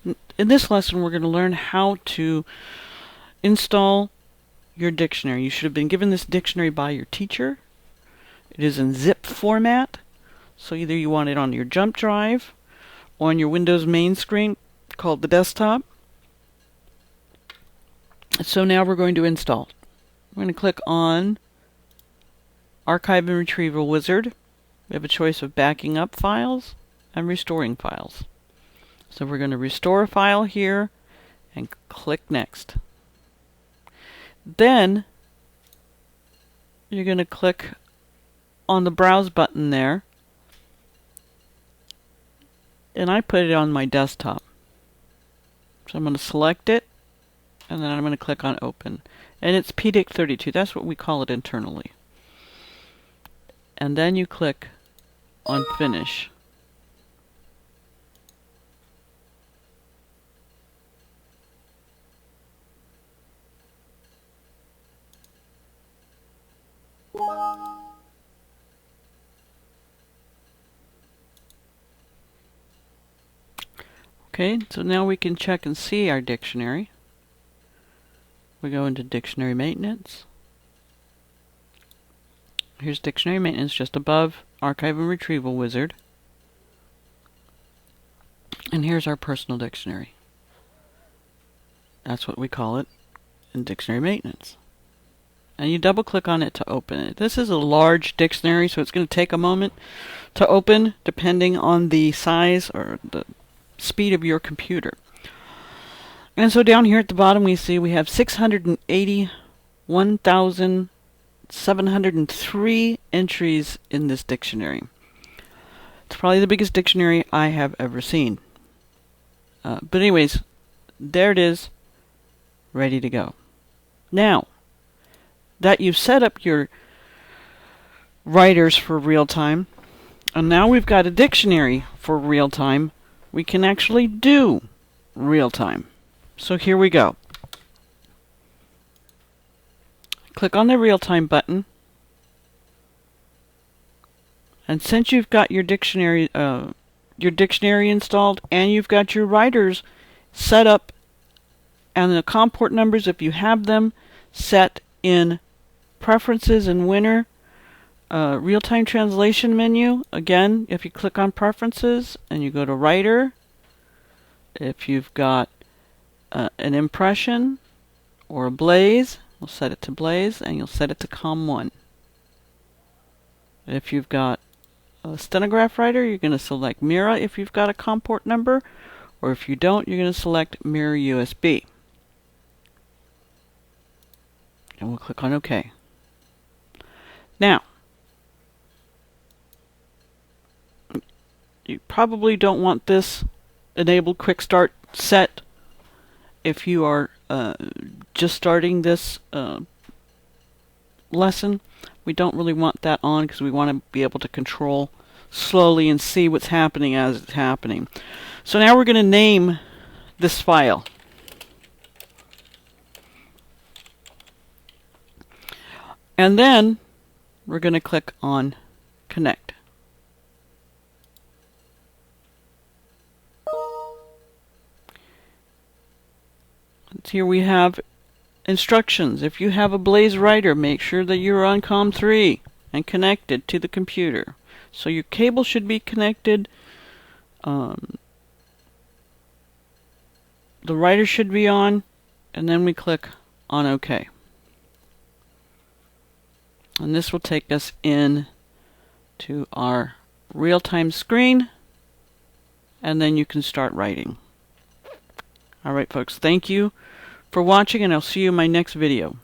In this lesson, we're going to learn how to install your dictionary. You should have been given this dictionary by your teacher. It is in zip format, so either you want it on your jump drive or on your Windows main screen called the desktop. So now we're going to install. We're going to click on Archive and Retrieval Wizard. We have a choice of backing up files and restoring files. So we're going to restore a file here and click Next. Then you're going to click on the Browse button there, and I put it on my desktop. So I'm going to select it, and then I'm going to click on Open. And it's PDIC32, that's what we call it internally. And then you click on Finish. Okay, so now we can check and see our dictionary. We go into Dictionary Maintenance. Here's Dictionary Maintenance just above Archive and Retrieval Wizard. And here's our personal dictionary. That's what we call it in Dictionary Maintenance. And you double click on it to open it. This is a large dictionary, so it's going to take a moment to open depending on the size or the speed of your computer. And so down here at the bottom we see we have 681,703 entries in this dictionary. It's probably the biggest dictionary I have ever seen. But anyways, there it is, ready to go. Now that you've set up your writers for Realtime, and now we've got a dictionary for Realtime, we can actually do Realtime. So here we go. Click on the Realtime button, and since you've got your dictionary installed and you've got your writers set up and the COM port numbers, if you have them, set in Preferences and Winner, Real-Time Translation menu. Again, if you click on Preferences and you go to Writer, if you've got an impression or a blaze, we'll set it to blaze, and you'll set it to COM1. If you've got a stenograph writer, you're going to select Mira if you've got a COM port number, or if you don't, you're going to select Mira USB. And we'll click on OK. Now, you probably don't want this Enable Quick Start set if you are just starting this lesson. We don't really want that on because we want to be able to control slowly and see what's happening as it's happening. So now we're going to name this file. And then we're going to click on Connect. And here we have instructions. If you have a Blaze writer, make sure that you're on COM3 and connected to the computer. So your cable should be connected. The writer should be on, and then we click on OK. And this will take us in to our Realtime screen, and then you can start writing. Alright folks, thank you for watching, and I'll see you in my next video.